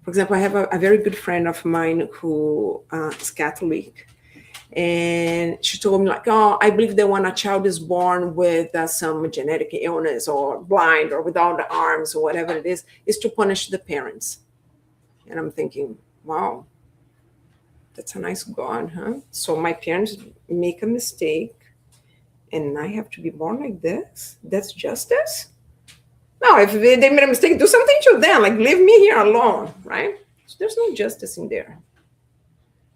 For example, I have a very good friend of mine who is Catholic, and she told me I believe that when a child is born with some genetic illness or blind or without the arms or whatever it is to punish the parents. And I'm thinking, wow, that's a nice God, huh? So my parents make a mistake and I have to be born like this? That's justice? No, if they made a mistake, do something to them, leave me here alone, right? So there's no justice in there.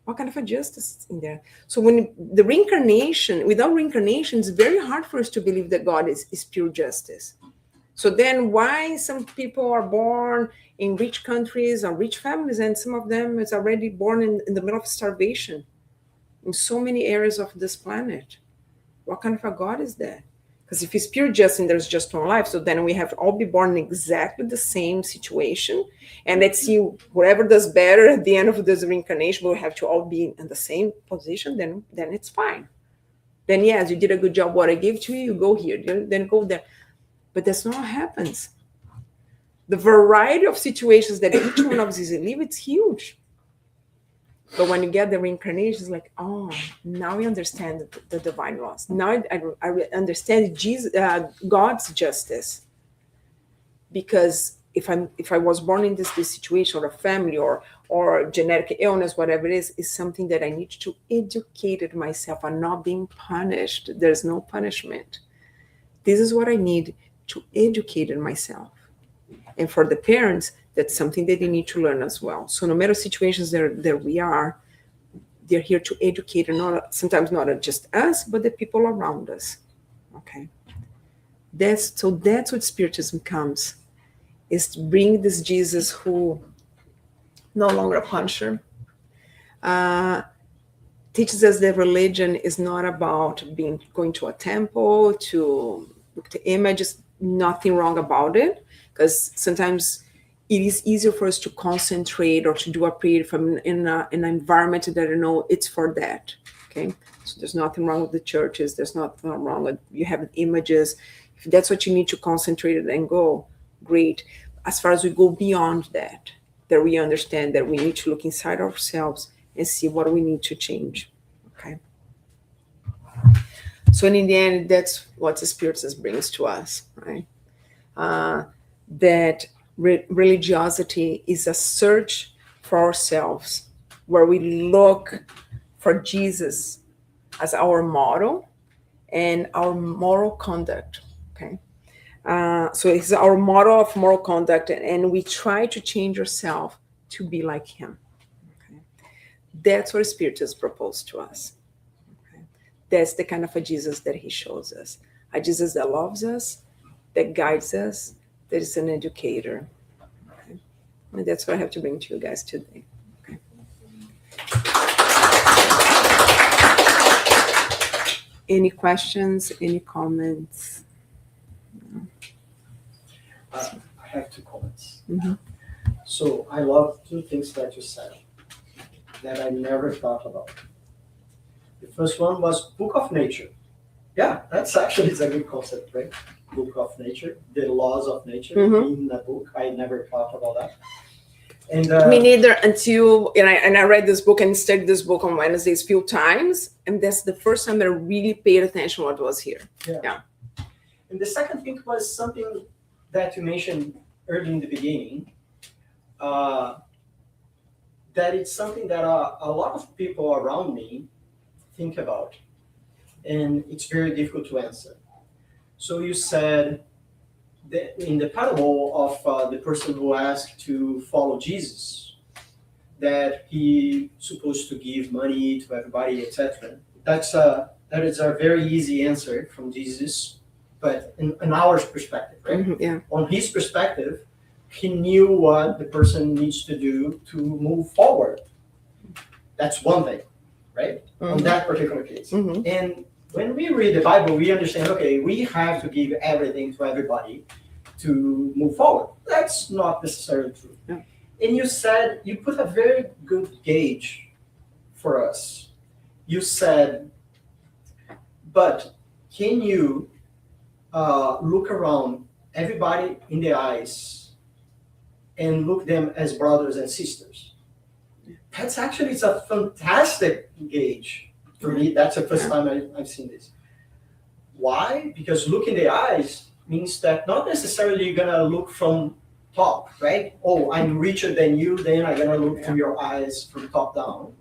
What kind of a justice in there? So when the reincarnation, without reincarnation, it's very hard for us to believe that God is pure justice. So then why some people are born in rich countries or rich families, and some of them is already born in the middle of starvation in so many areas of this planet? What kind of a God is that? Because if it's pure justice and there's just one life, so then we have to all be born in exactly the same situation. And let's see, whoever does better at the end of this reincarnation, we'll have to all be in the same position, then it's fine. Then yes, you did a good job. What I gave to you, you go here, then go there. But that's not what happens. The variety of situations that each one of us is in, it's huge. But when you get the reincarnation, it's like, oh, now we understand the divine laws. Now I understand Jesus, God's justice. because if I was born in this situation, or a family, or genetic illness, whatever it is something that I need to educate myself. I'm not being punished. There's no punishment. This is what I need to educate myself. And for the parents, that's something that they need to learn as well. So no matter situations that we are, they're here to educate, and sometimes not just us, but the people around us. Okay. That's what Spiritism comes, is to bring this Jesus who no longer a punisher, teaches us that religion is not about going to a temple to look to images. Nothing wrong about it, because sometimes it is easier for us to concentrate or to do a prayer from in an environment that I know it's for that. Okay, so there's nothing wrong with the churches. There's nothing wrong with you having images. If that's what you need to concentrate and go, great. As far as we go beyond that we understand that we need to look inside ourselves and see what we need to change. Okay. So in the end, that's what the Spiritism brings to us, right? That religiosity is a search for ourselves, where we look for Jesus as our model and our moral conduct. Okay. So it's our model of moral conduct, and we try to change ourselves to be like him. Okay. That's what Spiritism proposed to us. Okay. That's the kind of a Jesus that he shows us. A Jesus that loves us, that guides us, that is an educator. Okay. And that's what I have to bring to you guys today. Okay. Any questions? Any comments? I have 2 comments. Mm-hmm. So I love 2 things that you said that I never thought about. The first one was Book of Nature. Yeah, that's actually it's a good concept, right? Book of Nature, the laws of nature in a book. I never thought about that. And me neither, until I read this book and studied this book on Wednesdays a few times, and that's the first time that I really paid attention to what was here. Yeah. And the second thing was something that you mentioned early in the beginning, that it's something that a lot of people around me think about, and it's very difficult to answer. So you said that in the parable of the person who asked to follow Jesus, that he supposed to give money to everybody, etc. That is a very easy answer from Jesus. But in our perspective, right? Mm-hmm, yeah. On his perspective, he knew what the person needs to do to move forward. That's one thing, right? On that particular case. And when we read the Bible, we understand, okay, we have to give everything to everybody to move forward. That's not necessarily true. Yeah. And you said, you put a very good gauge for us. You said, but can you look around everybody in the eyes and look them as brothers and sisters? That's actually, it's a fantastic gauge for me. That's the first time I've seen this. Why? Because look in the eyes means that not necessarily you're gonna look from top, right? Oh, I'm richer than you, then I'm gonna look through your eyes from top down.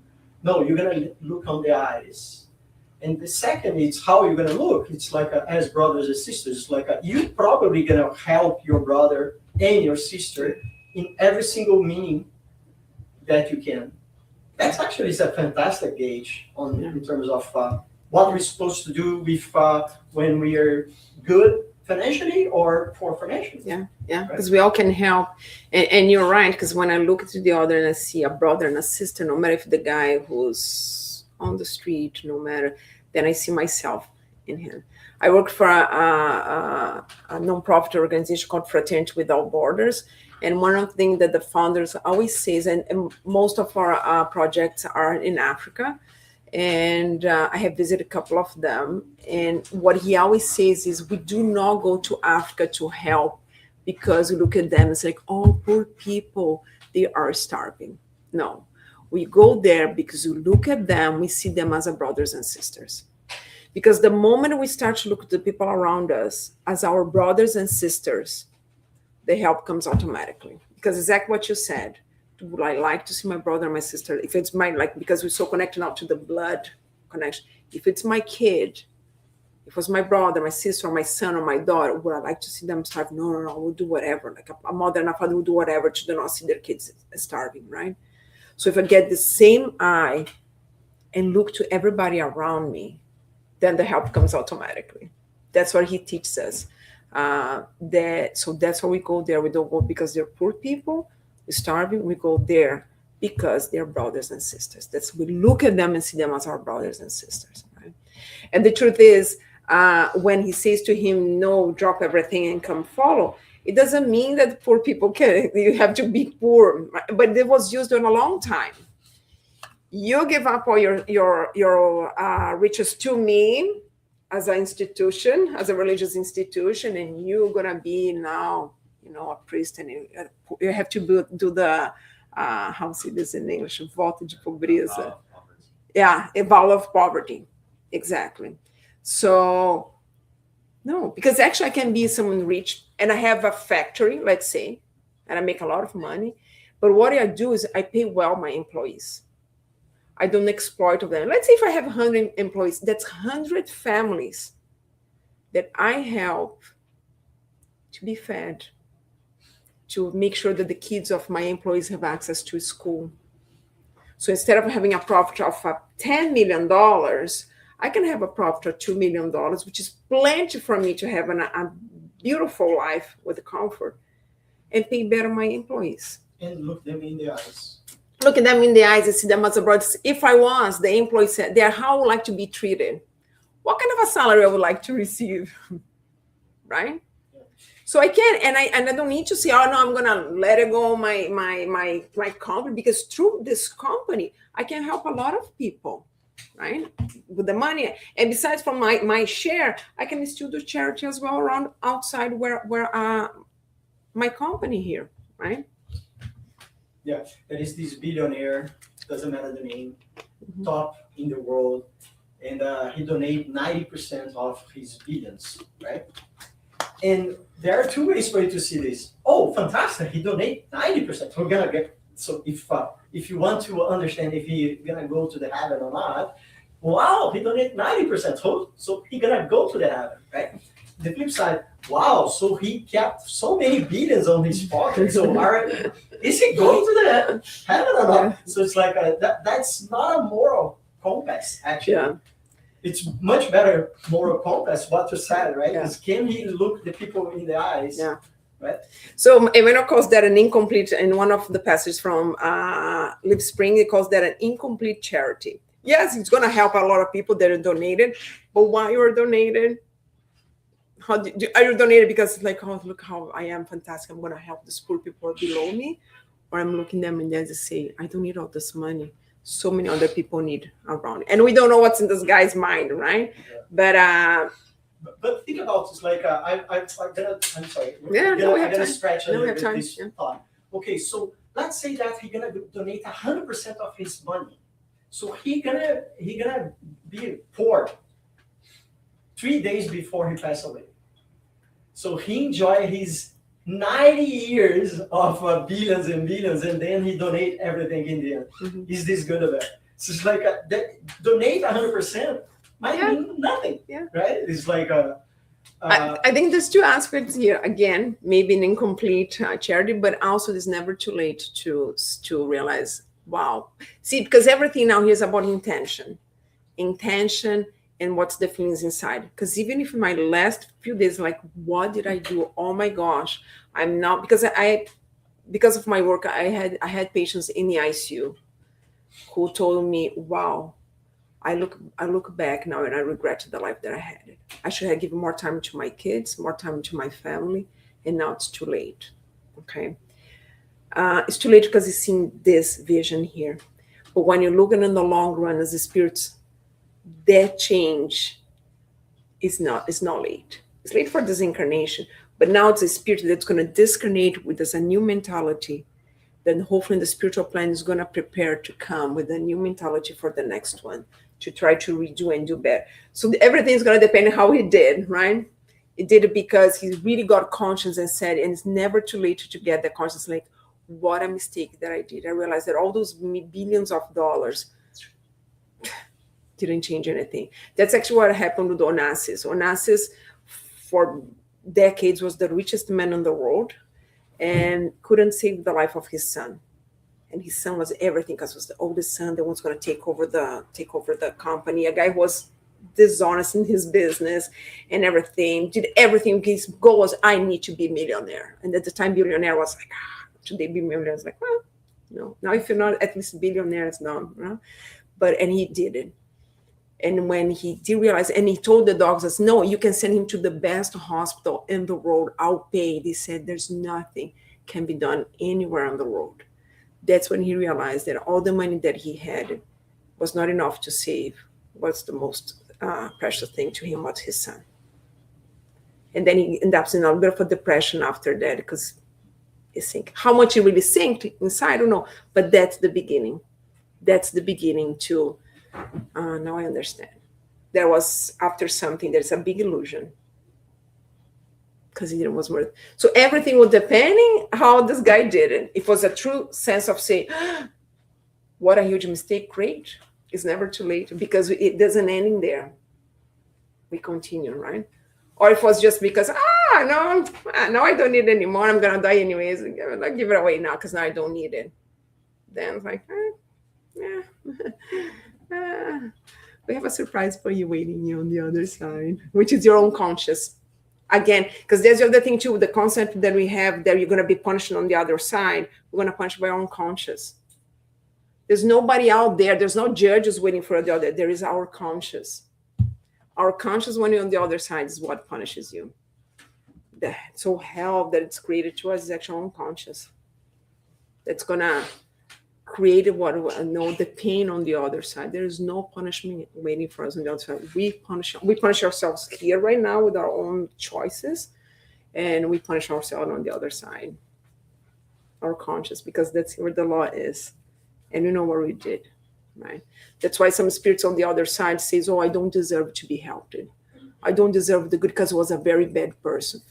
No, you're gonna look on the eyes. And the second is how you're gonna look. It's like as brothers and sisters. It's like you're probably gonna help your brother and your sister in every single meaning that you can. That's actually a fantastic gauge in terms of what we're supposed to do with when we are good financially or poor financially. Yeah, because we all can help. And you're right, because when I look to the other and I see a brother and a sister, no matter if the guy who's on the street, no matter, then I see myself in him. I work for a nonprofit organization called Fraternity Without Borders. And one of the things that the founders always says, and most of our projects are in Africa, and I have visited a couple of them. And what he always says is, we do not go to Africa to help because we look at them and it's like, oh, poor people, they are starving. No, we go there because we look at them, we see them as our brothers and sisters. Because the moment we start to look at the people around us as our brothers and sisters, the help comes automatically. Because exactly what you said. Would I like to see my brother and my sister? If it's my, like, because we're so connected now to the blood connection. If it's my kid, if it was my brother, my sister, or my son, or my daughter, would I like to see them starve? No, we'll do whatever. Like a mother and a father will do whatever to not see their kids starving, right? So if I get the same eye and look to everybody around me, then the help comes automatically. That's what he teaches us. So that's why we go there. We don't go because they're poor people, starving. We go there because they're brothers and sisters. That's, we look at them and see them as our brothers and sisters, right? And the truth is, when he says to him, no, drop everything and come follow, it doesn't mean that poor people you have to be poor, but it was used in a long time. You give up all your riches to me as an institution, as a religious institution, and you're gonna be now, a priest, and you have to do the how say this in English? Voto de pobreza. Yeah, a vow of poverty. Exactly. So no, because actually I can be someone rich and I have a factory, let's say, and I make a lot of money. But what I do is I pay well my employees. I don't exploit them. Let's say if I have 100 employees, that's 100 families that I help to be fed, to make sure that the kids of my employees have access to school. So instead of having a profit of $10 million, I can have a profit of $2 million, which is plenty for me to have a beautiful life with comfort and pay better my employees. And look them in the eyes. Look at them in the eyes and see them as a brother. If I was, the employee said, they're how I would like to be treated. What kind of a salary I would like to receive, right? Yeah. So I can, and I don't need to say, oh no, I'm gonna let it go my company, because through this company I can help a lot of people, right? With the money, and besides from my share, I can still do charity as well around outside where my company here, right? Yeah, there is this billionaire, doesn't matter the name, top in the world, and he donates 90% of his billions, right? And there are two ways for you to see this. Oh, fantastic! He donates 90%. We're gonna get, so if you want to understand if he's gonna go to the heaven or not, wow, he donates 90%. So he's gonna go to the heaven, right? The flip side, wow, so he kept so many billions on his pocket. So is he going to the heaven or not? So it's like that's not a moral compass, actually. Yeah. It's much better moral compass, what you said, right? Because can he look the people in the eyes? Yeah. Right? So Emmanuel calls that an incomplete, in one of the passages from Live Spring, he calls that an incomplete charity. Yes, it's going to help a lot of people that are donated, but why you are donated? Are you donated because it's like, oh, look how I am fantastic, I'm going to help these poor people below me? Or I'm looking them and they just say, I don't need all this money. So many other people need around. And we don't know what's in this guy's mind, right? Yeah. But think about this, like, I'm sorry. Yeah, I'm going to stretch a little bit this thought. Okay, so let's say that he's going to donate 100% of his money. So he gonna be poor 3 days before he passed away. So he enjoy his 90 years of billions and billions, and then he donate everything in the end. Mm-hmm. Is this good or bad? So it's like donate 100% might mean nothing, right? It's like I think there's two aspects here. Again, maybe an incomplete charity, but also it's never too late to realize, wow. See, because everything now here is about intention and what's the feelings inside. Because even if my last few days, like, what did I do? Oh my gosh, I'm not, because of my work, I had patients in the ICU who told me, wow, I look back now and I regret the life that I had. I should have given more time to my kids, more time to my family, and now it's too late. Okay. It's too late because it's seen this vision here. But when you're looking in the long run as a spirit, that change is not late. It's late for this incarnation, but now it's a spirit that's going to discarnate with us a new mentality. Then hopefully the spiritual plan is going to prepare to come with a new mentality for the next one, to try to redo and do better. So everything's going to depend on how he did, right? He did it because he really got conscious and said, and it's never too late to get the conscious, like, what a mistake that I did. I realized that all those billions of dollars didn't change anything. That's actually what happened with Onassis. Onassis, for decades, was the richest man in the world and couldn't save the life of his son. And his son was everything because it was the oldest son that was going to take over the company. A guy who was dishonest in his business and everything, did everything. His goal was, I need to be a millionaire. And at the time, billionaire was like, should they be millionaires? Like, well, no. Now, if you're not at least billionaire, it's done. You know? And he did it. And when he did realize, and he told the doctors, no, you can send him to the best hospital in the world. I'll pay. They said, there's nothing can be done anywhere on the world. That's when he realized that all the money that he had was not enough to save what's the most precious thing to him was his son. And then he ended up in a bit of a depression after that because he sank. How much he really sank inside, I don't know. But that's the beginning. That's the beginning to... now I understand. There was after something, there's a big illusion. Because it was worth. So everything was depending how this guy did it. It was a true sense of saying, what a huge mistake. Great. It's never too late because it doesn't end in there. We continue, right? Or if it was just because, no, I don't need it anymore. I'm going to die anyways. I'll give it away now because now I don't need it. Then it's like, we have a surprise for you waiting you on the other side, which is your own conscious. Again, because there's the other thing too, the concept that we have that you're going to be punished on the other side. We're going to punish by our own conscious. There's nobody out there. There's no judges waiting for the other. There is our conscious. Our conscious when you're on the other side is what punishes you. So hell that it's created to us is actually our own conscious. That's going to create the pain on the other side. There is no punishment waiting for us on the other side. We punish ourselves here right now with our own choices, and we punish ourselves on the other side, our conscious, because that's where the law is, and we know what we did, right? That's why some spirits on the other side says, "Oh, I don't deserve to be helped. I don't deserve the good because I was a very bad person."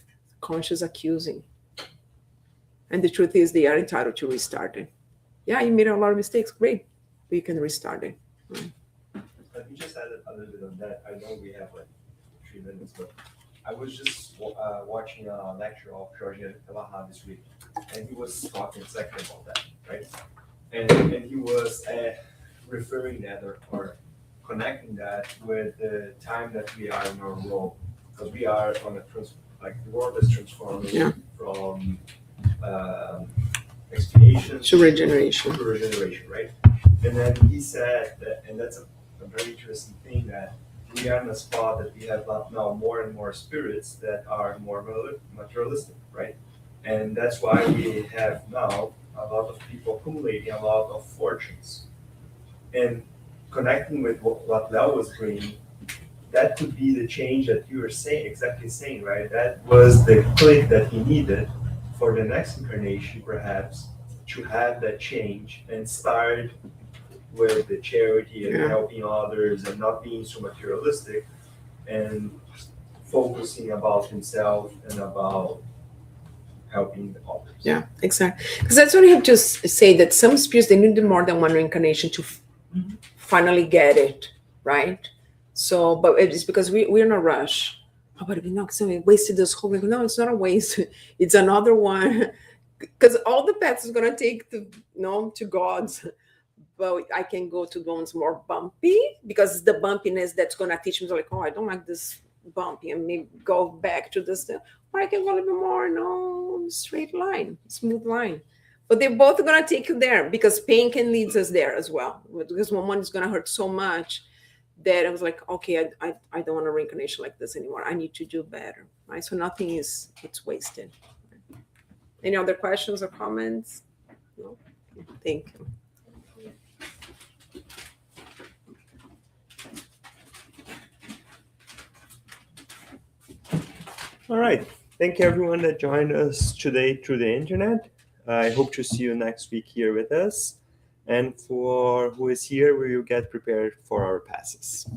Conscious accusing, and the truth is they are entitled to restart it. Yeah, you made a lot of mistakes. Great. But you can restart it. Let me just add a little bit on that. I know we have like 3 minutes, but I was just watching a lecture of Georgia Elaha this week, and he was talking exactly about that, right? And he was referring that or connecting that with the time that we are in our role, because we are on the world is transforming from expiation To regeneration, right? And then he said that, and that's a very interesting thing, that we are in a spot that we have now more and more spirits that are more materialistic, right? And that's why we have now a lot of people accumulating a lot of fortunes. And connecting with what Leo was bringing, that could be the change that you were saying, right? That was the click that he needed for the next incarnation, perhaps, to have that change and start with the charity and helping others and not being so materialistic and focusing about himself and about helping the others. Yeah, exactly. Because that's what you have to say, that some spirits, they need more than one reincarnation to finally get it, right? So, but it's because we're in a rush. Oh, but we wasted this whole week. No, it's not a waste. It's another one. Because all the paths is going to take to God's. But I can go to ones more bumpy, because it's the bumpiness that's going to teach me, like, oh, I don't like this bumpy, and maybe go back to this. Or I can go a little bit more, straight line, smooth line. But they're both going to take you there, because pain can lead us there as well. Because one is going to hurt so much that I was like, okay, I don't want a reincarnation like this anymore. I need to do better, right? So nothing it's wasted. Any other questions or comments? No? Thank you. All right. Thank you, everyone that joined us today through the internet. I hope to see you next week here with us. And for who is here, we will get prepared for our passes.